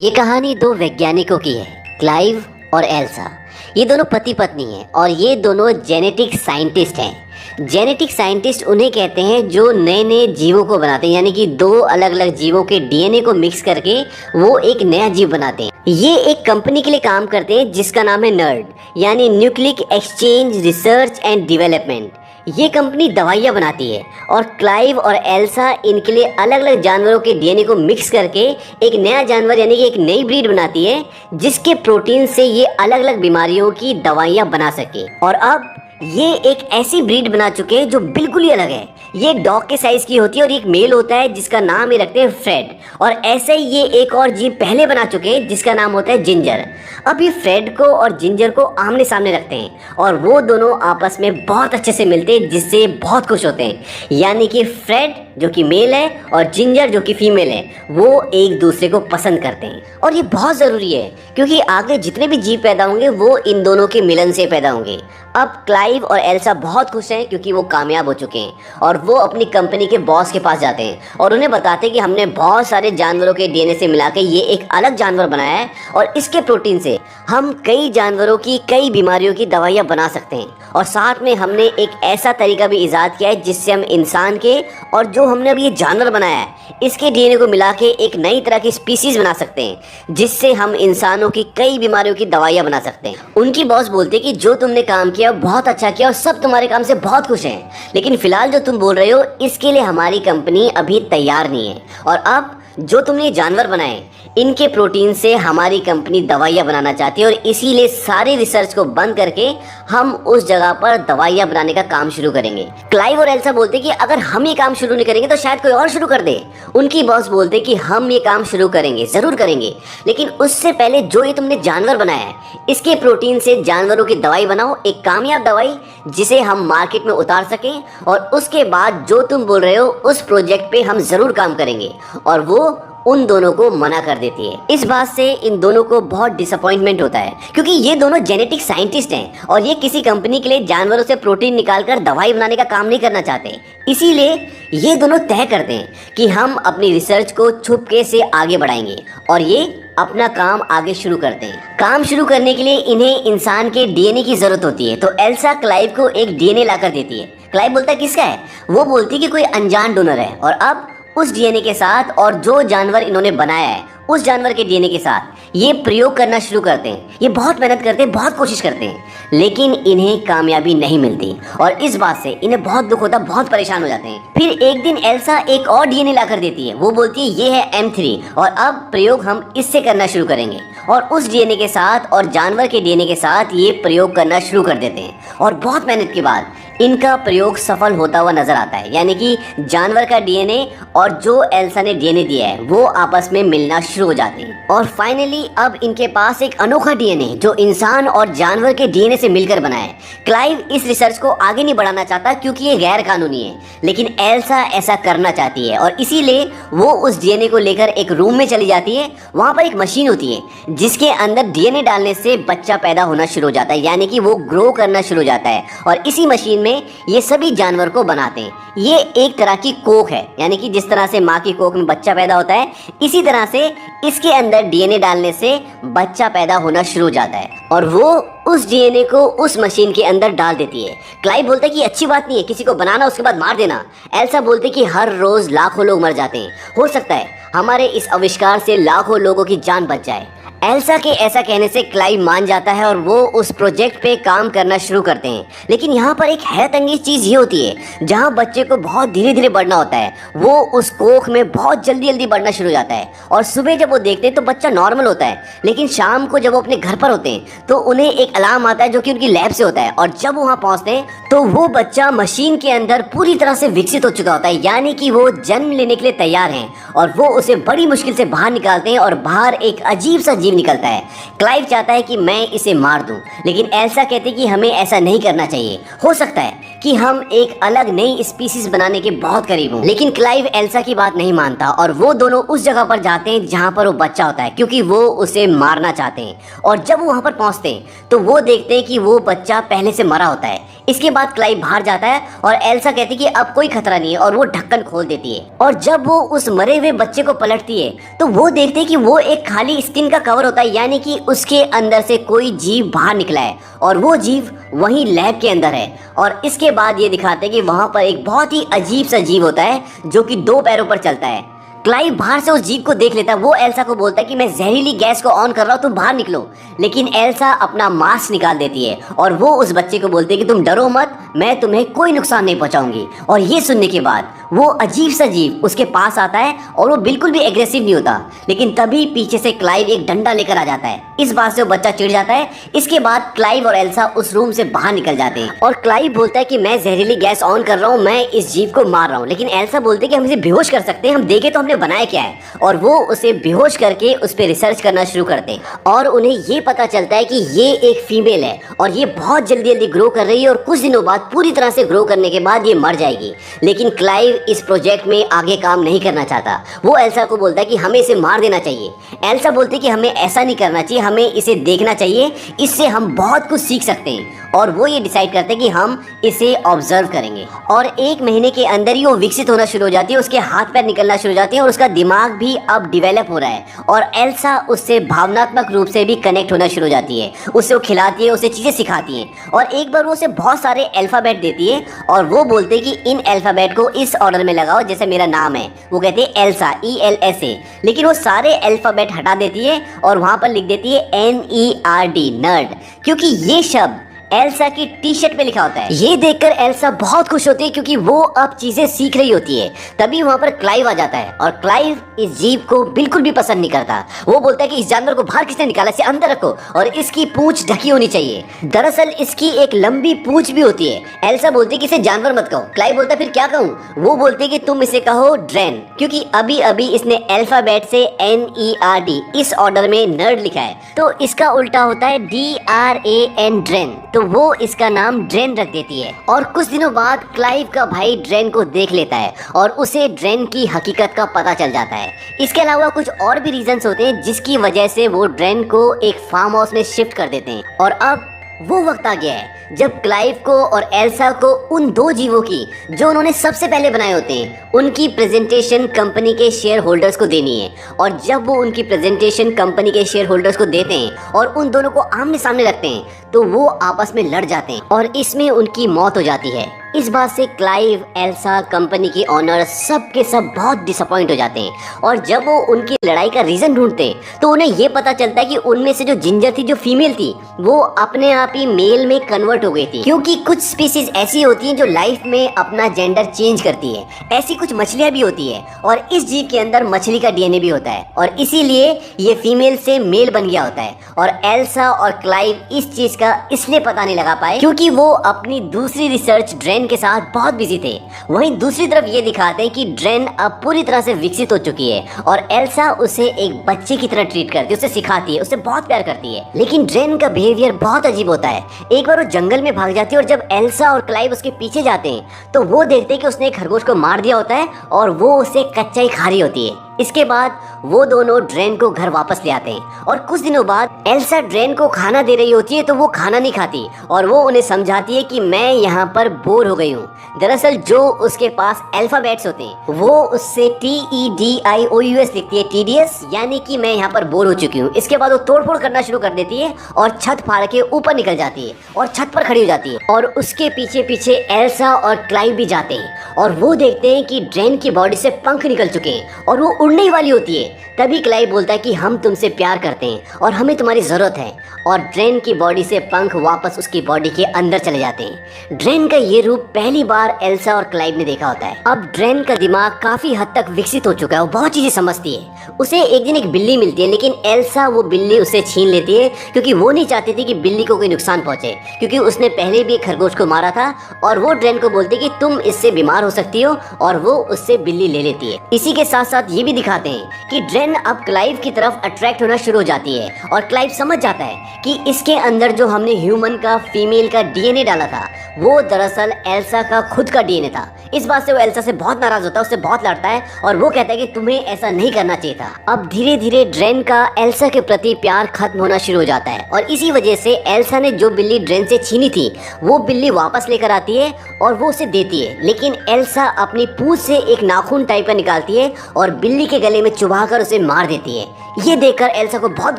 ये कहानी दो वैज्ञानिकों की है, क्लाइव और एल्सा। ये दोनों पति पत्नी हैं और ये दोनों जेनेटिक साइंटिस्ट हैं। जेनेटिक साइंटिस्ट उन्हें कहते हैं जो नए नए जीवों को बनाते हैं, यानी कि दो अलग अलग जीवों के डीएनए को मिक्स करके वो एक नया जीव बनाते हैं। ये एक कंपनी के लिए काम करते हैं जिसका नाम है नर्ड, यानी nucleic exchange research and development. ये कंपनी दवाइयाँ बनाती है और क्लाइव और एल्सा इनके लिए अलग अलग जानवरों के डीएनए को मिक्स करके एक नया जानवर यानी कि एक नई ब्रीड बनाती है जिसके प्रोटीन से ये अलग अलग बीमारियों की दवाइयाँ बना सके। और अब ये एक ऐसी ब्रीड बना चुके हैं जो बिल्कुल ही अलग है। ये डॉग के साइज की होती है और एक मेल होता है जिसका नाम ये रखते हैं फ्रेड। और ऐसे ही ये एक और जीव पहले बना चुके हैं जिसका नाम होता है जिंजर। अब ये फ्रेड को और जिंजर को आमने सामने रखते हैं और वो दोनों आपस में बहुत अच्छे से मिलते हैं जिससे बहुत खुश होते हैं। यानी कि फ्रेड जो कि मेल है और जिंजर जो कि फीमेल है वो एक दूसरे को पसंद करते हैं। और ये बहुत ज़रूरी है क्योंकि आगे जितने भी जीव पैदा होंगे वो इन दोनों के मिलन से पैदा होंगे। अब क्लाइव और एल्सा बहुत खुश हैं क्योंकि वो कामयाब हो चुके हैं और वो अपनी कंपनी के बॉस के पास जाते हैं और उन्हें बताते हैं कि हमने बहुत सारे जानवरों के डीएनए से मिला के ये एक अलग जानवर बनाया है और इसके प्रोटीन से हम कई जानवरों की कई बीमारियों की दवाइयाँ बना सकते हैं। और साथ में हमने एक ऐसा तरीका भी ईजाद किया है जिससे हम इंसान के और जो हमने अभी ये जानवर बनाया है इसके डीएनए को मिला के एक नई तरह की स्पीसीज बना सकते हैं जिससे हम इंसानों की कई बीमारियों की दवाइयाँ बना सकते हैं। उनकी बॉस बोलते कि जो तुमने काम किया बहुत अच्छा किया और सब तुम्हारे काम से बहुत खुश हैं, लेकिन फिलहाल जो तुम बोल रहे हो इसके लिए हमारी कंपनी अभी तैयार नहीं है। और अब जो तुमने जानवर बनाए इनके प्रोटीन से हमारी कंपनी दवाइयाँ बनाना चाहती है और इसीलिए सारी रिसर्च को बंद करके हम उस जगह पर दवाइयाँ बनाने का काम शुरू करेंगे। क्लाइव और एल्सा बोलते कि अगर हम ये काम शुरू नहीं करेंगे तो शायद कोई और शुरू कर दे। उनकी बॉस बोलते कि हम ये काम शुरू करेंगे, ज़रूर करेंगे, लेकिन उससे पहले जो ये तुमने जानवर बनाया है इसके प्रोटीन से जानवरों की दवाई बनाओ, एक कामयाब दवाई जिसे हम मार्केट में उतार सकें। और उसके बाद जो तुम बोल रहे हो उस प्रोजेक्ट पे हम ज़रूर काम करेंगे। और वो उन दोनों को मना कर देती है। इस बात से इन दोनों को बहुत डिसअपॉइंटमेंट होता है क्योंकि ये दोनों जेनेटिक साइंटिस्ट हैं और ये किसी कंपनी के लिए जानवरों से प्रोटीन निकालकर दवाई बनाने का काम नहीं करना चाहते। इसीलिए ये दोनों तय करते हैं कि हम अपनी रिसर्च को छुपके से आगे बढ़ाएंगे और ये अपना काम आगे शुरू करते हैं। काम शुरू करने के लिए इन्हें इंसान के डीएनए की जरूरत होती है, तो एल्सा क्लाइव को एक डीएनए लाकर देती है। क्लाइव बोलता है किसका है? वो बोलती है कि कोई अनजान डोनर है। और अब उस डीएनए के साथ और जो जानवर इन्होंने बनाया है उस जानवर के डीएनए के साथ ये प्रयोग करना शुरू करते हैं। ये बहुत मेहनत करते हैं, बहुत कोशिश करते हैं, लेकिन इन्हें कामयाबी नहीं मिलती और इस बात से इन्हें बहुत दुख होता, बहुत परेशान हो जाते हैं। फिर एक दिन एल्सा एक और डीएनए लाकर देती है। वो बोलती है ये है M3 और अब प्रयोग हम इससे करना शुरू करेंगे। और उस डीएनए के साथ और जानवर के डीएनए के साथ ये प्रयोग करना शुरू कर देते हैं और बहुत मेहनत के बाद इनका प्रयोग सफल होता हुआ नजर आता है। यानी कि जानवर का डीएनए और जो एल्सा ने डीएनए दिया है वो आपस में मिलना शुरू हो जाते हैं और फाइनली अब इनके पास एक अनोखा डीएनए जो इंसान और जानवर के डीएनए से मिलकर बना है। क्लाइव इस रिसर्च को आगे नहीं बढ़ाना चाहता क्योंकि ये गैर कानूनी है, लेकिन एल्सा ऐसा करना चाहती है और इसीलिए वो उस डीएनए को लेकर एक रूम में चली जाती है। वहाँ पर एक मशीन होती है जिसके अंदर डीएनए डालने से बच्चा पैदा होना शुरू हो जाता है, यानी कि वो ग्रो करना शुरू हो जाता है और इसी मशीन में ये सभी जानवर को बनाते हैं। ये एक तरह की कोख है, यानी कि जिस तरह से माँ की कोख में बच्चा पैदा होता है इसी तरह से इसके अंदर डीएनए डालने से बच्चा पैदा होना शुरू हो जाता है और वो उस डीएनए को उस मशीन के अंदर डाल देती है। क्लाइव बोलता है कि अच्छी बात नहीं है किसी को बनाना उसके बाद मार देना। एल्सा बोलते कि हर रोज लाखों लोग मर जाते हैं, हो सकता है हमारे इस आविष्कार से लाखों लोगों की जान बच जाए। एल्सा के ऐसा कहने से क्लाइव मान जाता है और वो उस प्रोजेक्ट पे काम करना शुरू करते हैं। लेकिन यहाँ पर एक हैरतअंगेज चीज़ ये होती है, जहाँ बच्चे को बहुत धीरे धीरे बढ़ना होता है वो उस कोख में बहुत जल्दी जल्दी बढ़ना शुरू हो जाता है और सुबह जब वो देखते हैं तो बच्चा नॉर्मल होता है, लेकिन शाम को जब वो अपने घर पर होते हैं तो उन्हें एक अलार्म आता है जो कि उनकी लैब से होता है और जब वहाँ पहुँचते हैं तो वो बच्चा मशीन के अंदर पूरी तरह से विकसित हो चुका होता है, यानी कि वो जन्म लेने के लिए तैयार हैं और वो उसे बड़ी मुश्किल से बाहर निकालते हैं और बाहर एक अजीब सा जीव निकलता है। क्लाइव चाहता है कि मैं इसे मार दूं, लेकिन एल्सा कहती कि हमें ऐसा नहीं करना चाहिए। हो सकता है कि हम एक अलग नई स्पीसीज बनाने के बहुत करीब हूँ। लेकिन क्लाइव एल्सा की बात नहीं मानता और वो दोनों उस जगह पर जाते हैं जहाँ पर वो बच्चा होता है, क्योंकि वो उसे मारना चाहते हैं। और जब वो वहाँ पर पहुँचते हैं तो वो देखते हैं कि वो बच्चा पहले से मरा होता है। इसके बाद क्लाइव बाहर जाता है और एल्सा कहती है कि अब कोई खतरा नहीं है और वो ढक्कन खोल देती है। और जब वो उस मरे हुए बच्चे को पलटती है तो वो देखते हैं कि वो एक खाली स्किन का कवर होता है, यानी कि उसके अंदर से कोई जीव बाहर निकला है और वो जीव वहीं लैब के अंदर है। और इसके बाद ये दिखाते हैं कि वहां पर एक बहुत ही अजीब सा जीव होता है जो कि 2 पैरों पर चलता है। क्लाइव बाहर से उस जीव को देख लेता है। वो एल्सा को बोलता है कि मैं जहरीली गैस को ऑन कर रहा हूँ, तुम बाहर निकलो। लेकिन एल्सा अपना मास्क निकाल देती है और वो उस बच्चे को बोलती है कि तुम डरो मत, मैं तुम्हें कोई नुकसान नहीं पहुंचाऊंगी। और ये सुनने के बाद वो अजीब सा जीव उसके पास आता है और वो बिल्कुल भी एग्रेसिव नहीं होता। लेकिन तभी पीछे से क्लाइव एक डंडा लेकर आ जाता है। इस बात से वो बच्चा चिढ़ जाता है। इसके बाद क्लाइव और एल्सा उस रूम से बाहर निकल जाते हैं और क्लाइव बोलता है कि मैं जहरीली गैस ऑन कर रहा हूँ, मैं इस जीव को मार रहा हूँ। लेकिन एल्सा बोलते हैं कि हम इसे बेहोश कर सकते हैं, हम देखे तो हमने बनाया क्या है। और वो उसे बेहोश करके उस पर रिसर्च करना शुरू करते हैं और उन्हें ये पता चलता है कि ये एक फीमेल है और ये बहुत जल्दी जल्दी ग्रो कर रही है और कुछ दिनों बाद पूरी तरह से ग्रो करने के बाद ये मर जाएगी। लेकिन क्लाइव इस प्रोजेक्ट में आगे काम नहीं करना चाहता। वो एल्सा को बोलता है कि हमें इसे मार देना चाहिए। एल्सा बोलती है कि हमें ऐसा नहीं करना चाहिए, हमें इसे देखना चाहिए, इससे हम बहुत कुछ सीख सकते हैं। और वो ये डिसाइड करते हैं कि हम इसे ऑब्जर्व करेंगे। और 1 महीने के अंदर ही वो विकसित होना शुरू हो जाती है, उसके हाथ पैर निकलना शुरू हो जाते हैं और उसका दिमाग भी अब डेवलप हो रहा है। और एल्सा उससे भावनात्मक रूप से भी कनेक्ट होना शुरू हो जाती है। उसे वो खिलाती है, उसे चीज़ें सिखाती है और एक बार वो उसे बहुत सारे अल्फ़ाबेट देती है और वो बोलते हैं कि इन अल्फ़ाबेट को इस ऑर्डर में लगाओ जैसे मेरा नाम है। वो कहते हैं एल्सा, ELSA। लेकिन वो सारे अल्फ़ाबेट हटा देती है और वहाँ पर लिख देती है NERD, नर्ड, क्योंकि ये शब्द एल्सा की टी-शर्ट पे लिखा होता है। ये देखकर एल्सा बहुत खुश होती है क्योंकि वो अब चीजें सीख रही होती है। तभी वहाँ पर क्लाइव आ जाता है और क्लाइव इस जीव को बिल्कुल भी पसंद नहीं करता। वो बोलता है कि इस जानवर को बाहर किसने निकाला, इसे अंदर रखो और इसकी पूंछ ढकी होनी चाहिए। दरअसल इसकी एक लंबी पूंछ भी होती है। एल्सा बोलती है कि इसे जानवर मत कहो। क्लाइव बोलता है फिर क्या कहूँ? वो बोलती है कि तुम इसे कहो ड्रेन, क्योंकि अभी अभी इसने अल्फाबेट से NERD इस ऑर्डर में नर्ड लिखा है, तो इसका उल्टा होता है DRAN, ड्रेन। तो वो इसका नाम ड्रेन रख देती है। और कुछ दिनों बाद क्लाइव का भाई ड्रेन को देख लेता है और उसे ड्रेन की हकीकत का पता चल जाता है। इसके अलावा कुछ और भी रीजंस होते हैं जिसकी वजह से वो ड्रेन को एक फार्म हाउस में शिफ्ट कर देते हैं। और अब वो वक्त आ गया है जब क्लाइव को और एल्सा को उन 2 जीवों की जो उन्होंने सबसे पहले बनाए होते हैं उनकी प्रेजेंटेशन कंपनी के शेयर होल्डर्स को देनी है। और जब वो उनकी प्रेजेंटेशन कंपनी के शेयर होल्डर्स को देते हैं और उन दोनों को आमने सामने रखते हैं तो वो आपस में लड़ जाते हैं और इसमें उनकी मौत हो जाती है। इस बात से क्लाइव, एल्सा, कंपनी की ऑनर सब के सब बहुत डिसअपॉइंट हो जाते हैं। और जब वो उनकी लड़ाई का रीजन ढूंढते हैं तो उन्हें ये पता चलता है कि उनमें से जो जिंजर थी, जो फीमेल थी, वो अपने आप ही मेल में कन्वर्ट हो गई थी। क्योंकि कुछ स्पीसीज ऐसी होती हैं जो लाइफ में अपना जेंडर चेंज करती है। ऐसी कुछ मछलियां भी होती है और इस जीव के अंदर मछली का DNA भी होता है और इसीलिए ये फीमेल से मेल बन गया होता है। और एल्सा और क्लाइव इस चीज का इसलिए पता नहीं लगा पाए क्योंकि वो अपनी दूसरी रिसर्च ड्रेन के साथ बहुत बिजी थे। वहीं दूसरी तरफ ये दिखाते हैं कि ड्रेन अब पूरी तरह से विकसित हो चुकी है और एल्सा उसे एक बच्चे की तरह ट्रीट करती है, उसे सिखाती है, उसे बहुत प्यार करती है। लेकिन ड्रेन का बिहेवियर बहुत अजीब होता है। एक बार वो जंगल में भाग जाती है और जब एल्सा और क्लाइव उसके पीछे जाते हैं तो वो देखते हैं कि उसने एक खरगोश को मार दिया होता है और वो उसे कच्चा ही खा रही होती है। इसके बाद वो दोनों ड्रेन को घर वापस ले आते हैं और कुछ दिनों बाद एल्सा ड्रेन को खाना दे रही होती है तो वो खाना नहीं खाती और वो उन्हें समझाती है कि मैं यहाँ पर बोर हो गई हूँ। दरअसल जो उसके पास अल्फाबेट्स होते हैं वो उससे TEDIOUS लिखती है, TDS, यानी कि मैं यहाँ पर बोर हो चुकी हूँ। इसके बाद वो तोड़फोड़ करना शुरू कर देती है और छत फाड़ के ऊपर निकल जाती है और छत पर खड़ी हो जाती है और उसके पीछे पीछे एल्सा और क्लाइव भी जाते हैं और वो देखते हैं कि ड्रेन की बॉडी से पंख निकल चुके हैं और वो उड़ने ही वाली होती है। तभी क्लाइव बोलता है कि हम तुमसे प्यार करते हैं और हमें तुम्हारी जरूरत है और ड्रेन की बॉडी से पंख वापस उसकी बॉडी के अंदर चले जाते हैं। ड्रेन का ये रूप पहली बार एल्सा और क्लाइव ने देखा होता है। अब ड्रेन का दिमाग काफी हद तक विकसित हो चुका है, वो बहुत चीजें समझती है। उसे एक दिन एक बिल्ली मिलती है लेकिन एल्सा वो बिल्ली उससे छीन लेती है क्योंकि वो नहीं चाहती थी कि बिल्ली को कोई नुकसान पहुंचे, क्योंकि उसने पहले भी एक खरगोश को मारा था। और वो ड्रेन को बोलती है कि तुम इससे बीमार हो सकती हो और वो उससे बिल्ली ले लेती है। इसी के साथ साथ ये भी दिखाते हैं कि ड्रेन अब क्लाइव की तरफ अट्रैक्ट होना शुरू हो जाती है और क्लाइव समझ जाता है कि इसके अंदर जो हमने ह्यूमन का फीमेल का डीएनए डाला था वो दरअसल एल्सा का खुद का डीएनए था। इस बात से वो एल्सा से बहुत नाराज होता है, उससे बहुत लड़ता है और वो कहता है कि तुम्हें ऐसा नहीं करना चाहिए था। अब धीरे धीरे ड्रेन का एल्सा के प्रति प्यार खत्म होना शुरू हो जाता है और इसी वजह से एल्सा ने जो बिल्ली ड्रेन से छीनी थी वो बिल्ली वापस लेकर आती है और वो उसे देती है। लेकिन एल्सा अपनी पूंछ से एक नाखून टाइप का निकालती है और बिल्ली के गले में चुभाकर उसे मार देती है। ये देखकर एल्सा को बहुत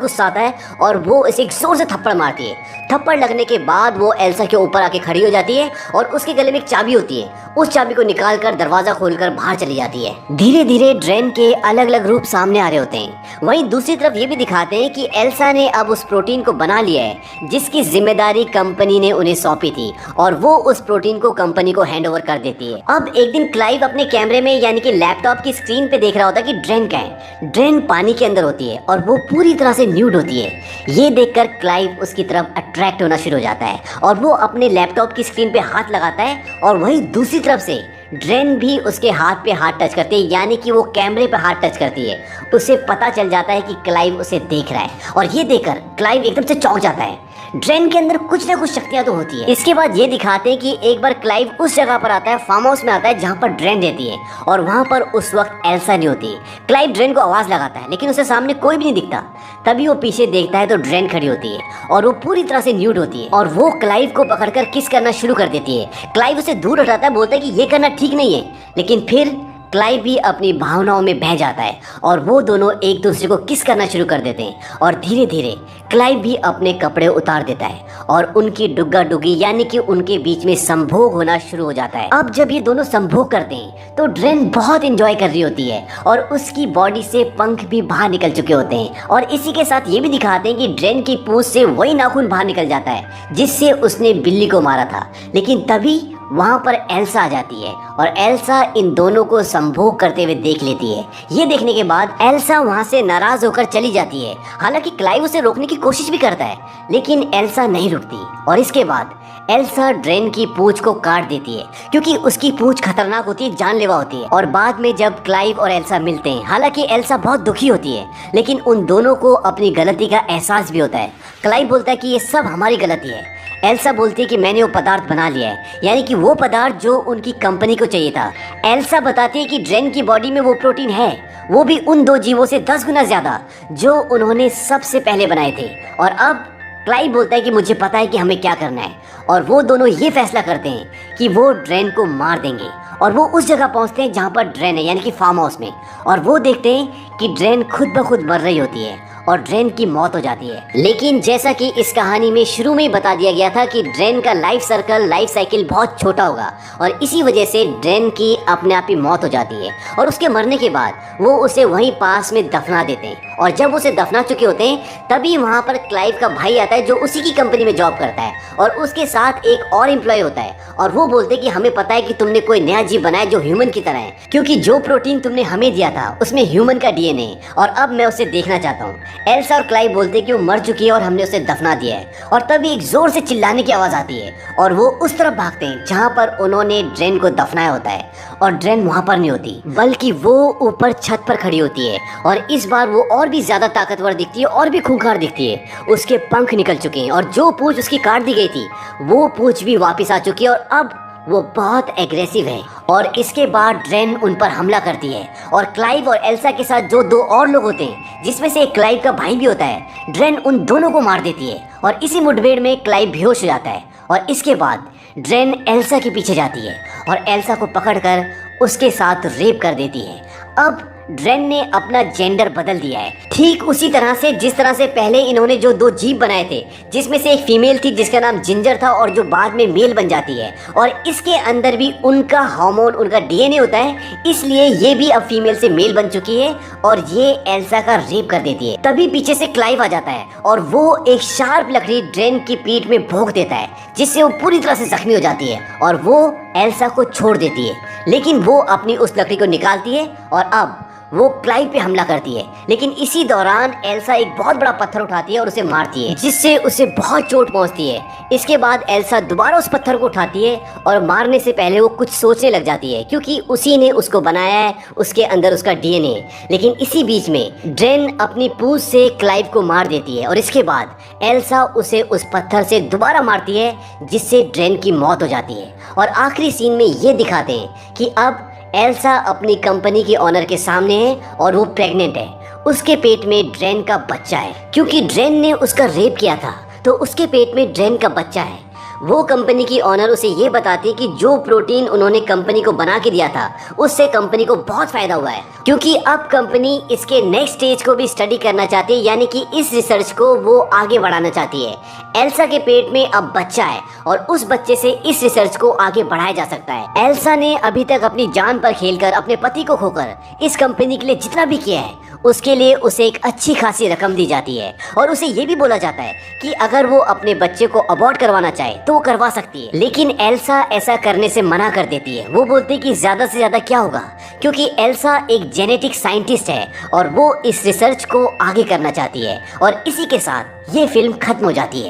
गुस्सा आता है और वो इसे एक जोर से थप्पड़ मारती है। थप्पड़ लगने के बाद वो एल्सा के ऊपर आके खड़ी हो जाती है और उसके गले में एक चाबी होती है, उस चाबी को निकालकर दरवाजा खोलकर बाहर चली जाती है। धीरे धीरे ड्रेन के अलग अलग रूप सामने आ रहे होते हैं। वहीं दूसरी तरफ ये भी दिखाते हैं कि एल्सा ने अब उस प्रोटीन को बना लिया है जिसकी जिम्मेदारी कंपनी ने उन्हें सौंपी थी और वो उस प्रोटीन को कंपनी को हैंड ओवर कर देती है। अब एक दिन क्लाइव अपने कैमरे में यानी कि लैपटॉप की स्क्रीन पे देख रहा होता है कि ड्रेन क्या है। ड्रेन पानी के अंदर होती है और वो पूरी तरह से न्यूड होती है। ये देखकर क्लाइव उसकी तरफ अट्रैक्ट होना शुरू हो जाता है और वो अपने लैपटॉप की स्क्रीन पे हाथ लगाता है और वहीं दूसरी तरफ से ड्रेन भी उसके हाथ पे हाथ टच करती है, यानी कि वो कैमरे पे हाथ टच करती है। उसे पता चल जाता है कि क्लाइव उसे देख रहा है और ये देखकर क्लाइव एकदम से चौंक जाता है। ड्रेन के अंदर कुछ ना कुछ शक्तियां तो होती है। इसके बाद ये दिखाते हैं कि एक बार क्लाइव उस जगह पर आता है, फार्म हाउस में आता है जहाँ पर ड्रेन रहती है और वहाँ पर उस वक्त एल्सा नहीं होती। क्लाइव ड्रेन को आवाज लगाता है लेकिन उसे सामने कोई भी नहीं दिखता। तभी वो पीछे देखता है तो ड्रेन खड़ी होती है और वो पूरी तरह से न्यूड होती है और वो क्लाइव को पकड़कर किस करना शुरू कर देती है। क्लाइव उसे दूर हटाता है, बोलता है कि ये करना ठीक नहीं है, लेकिन फिर क्लाइव भी अपनी भावनाओं में बह जाता है और वो दोनों एक दूसरे को किस करना शुरू कर देते हैं और धीरे धीरे क्लाइव भी अपने कपड़े उतार देता है और उनकी डुग्गा डुगी यानी कि उनके बीच में संभोग होना शुरू हो जाता है। अब जब ये दोनों संभोग करते हैं तो ड्रेन बहुत एंजॉय कर रही होती है और उसकी बॉडी से पंख भी बाहर निकल चुके होते हैं और इसी के साथ ये भी दिखाते हैं कि ड्रेन की पूंछ से वही नाखून बाहर निकल जाता है जिससे उसने बिल्ली को मारा था। लेकिन तभी वहाँ पर एल्सा आ जाती है और एल्सा इन दोनों को संभोग करते हुए देख लेती है। ये देखने के बाद एल्सा वहाँ से नाराज होकर चली जाती है। हालांकि क्लाइव उसे रोकने की कोशिश भी करता है लेकिन एल्सा नहीं रुकती और इसके बाद एल्सा ड्रेन की पूंछ को काट देती है क्योंकि उसकी पूंछ खतरनाक होती है, जानलेवा होती है। और बाद में जब क्लाइव और एल्सा मिलते हैं, हालांकि एल्सा बहुत दुखी होती है लेकिन उन दोनों को अपनी गलती का एहसास भी होता है। क्लाइव बोलता है कि ये सब हमारी गलती है। एल्सा बोलती है कि मैंने वो पदार्थ बना लिया है, यानी कि वो पदार्थ जो उनकी कंपनी को चाहिए था। एल्सा बताती है कि ड्रेन की बॉडी में वो प्रोटीन है, वो भी उन दो जीवों से 10 गुना ज्यादा जो उन्होंने सबसे पहले बनाए थे। और अब क्लाइव बोलता है कि मुझे पता है कि हमें क्या करना है और वो दोनों ये फैसला करते हैं कि वो ड्रेन को मार देंगे और वो उस जगह पहुंचते हैं जहाँ पर ड्रेन है यानी कि फार्म हाउस में और वो देखते हैं कि ड्रेन खुद ब खुद मर रही होती है और ड्रेन की मौत हो जाती है। लेकिन जैसा कि इस कहानी में शुरू में ही बता दिया गया था कि ड्रेन का लाइफ साइकिल बहुत छोटा होगा और इसी वजह से ड्रेन की अपने आप ही मौत हो जाती है और उसके मरने के बाद वो उसे वहीं पास में दफना देते हैं। और जब उसे दफना चुके होते हैं तभी वहाँ पर क्लाइव का भाई आता है जो उसी की कंपनी में जॉब करता है और उसके साथ एक और एम्प्लॉय होता है और वो बोलते हैं कि हमें पता है कि तुमने कोई नया जीव बनाया जो ह्यूमन की तरह है, क्योंकि जो प्रोटीन तुमने हमें दिया था उसमें ह्यूमन का डीएनए है और अब मैं उसे देखना चाहता हूँ। एल्सा और क्लाइव बोलते हैं कि वो मर चुकी है और हमने उसे दफना दिया है और तभी एक जोर से चिल्लाने की आवाज आती है और वो उस तरफ भागते हैं जहाँ पर उन्होंने ड्रेन को दफनाया होता है और ड्रेन वहाँ पर नहीं होती बल्कि वो ऊपर छत पर खड़ी होती है और इस बार वो और भी ज्यादा ताकतवर दिखती है और भी खूंखार दिखती है। उसके पंख निकल चुके हैं और जो पूंछ उसकी काट दी गई थी वो पूंछ भी वापस आ चुकी है और अब वो बहुत एग्रेसिव है। और इसके बाद ड्रेन उन पर हमला करती है और क्लाइव और एल्सा के साथ जो 2 और लोग होते हैं जिसमें से एक क्लाइव का भाई भी होता है, ड्रेन उन दोनों को मार देती है और इसी मुठभेड़ में क्लाइव बेहोश हो जाता है। और इसके बाद ड्रेन एल्सा के पीछे जाती है और एल्सा को पकड़कर उसके साथ रेप कर देती है। अब ड्रेन ने अपना जेंडर बदल दिया है, ठीक उसी तरह से जिस तरह से पहले इन्होंने जो 2 जीव बनाए थे जिसमें से एक फीमेल थी जिसका नाम जिंजर था और जो बाद में मेल बन जाती है और इसके अंदर भी उनका हार्मोन उनका डीएनए होता है, इसलिए ये भी अब फीमेल से मेल बन चुकी है और ये एल्सा का रेप कर देती है। तभी पीछे से क्लाइव आ जाता है और वो एक शार्प लकड़ी ड्रेन की पीठ में भोंक देता है जिससे वो पूरी तरह से जख्मी हो जाती है और वो एल्सा को छोड़ देती है। लेकिन वो अपनी उस लकड़ी को निकालती है और अब वो क्लाइव पे हमला करती है, लेकिन इसी दौरान एल्सा एक बहुत बड़ा पत्थर उठाती है और उसे मारती है, जिससे उसे बहुत चोट पहुंचती है। इसके बाद एल्सा दोबारा उस पत्थर को उठाती है और मारने से पहले वो कुछ सोचने लग जाती है, क्योंकि उसी ने उसको बनाया है, उसके अंदर उसका डीएनए। लेकिन इसी बीच में ड्रेन अपनी पूंछ से क्लाइव को मार देती है और इसके बाद एल्सा उसे उस पत्थर से दोबारा मारती है, जिससे ड्रेन की मौत हो जाती है। और आखिरी सीन में ये दिखाते हैं कि अब एल्सा अपनी कंपनी के ऑनर के सामने है और वो प्रेग्नेंट है। उसके पेट में ड्रेन का बच्चा है, क्योंकि ड्रेन ने उसका रेप किया था, तो उसके पेट में ड्रेन का बच्चा है। वो कंपनी की ऑनर उसे ये बताती है कि जो प्रोटीन उन्होंने कंपनी को बना के दिया था, उससे कंपनी को बहुत फायदा हुआ है, क्योंकि अब कंपनी इसके नेक्स्ट स्टेज को भी स्टडी करना चाहती है, यानी कि इस रिसर्च को वो आगे बढ़ाना चाहती है। एल्सा के पेट में अब बच्चा है और उस बच्चे से इस रिसर्च को आगे बढ़ाया जा सकता है। एल्सा ने अभी तक अपनी जान पर खेलकर, अपने पति को खोकर इस कंपनी के लिए जितना भी किया है, उसके लिए उसे एक अच्छी खासी रकम दी जाती है और उसे ये भी बोला जाता है कि अगर वो अपने बच्चे को अबॉर्ट करवाना चाहे तो वो करवा सकती है। लेकिन एल्सा ऐसा करने से मना कर देती है। वो बोलती है कि ज्यादा से ज्यादा क्या होगा, क्योंकि एल्सा एक जेनेटिक साइंटिस्ट है और वो इस रिसर्च को आगे करना चाहती है। और इसी के साथ ये फिल्म खत्म हो जाती है।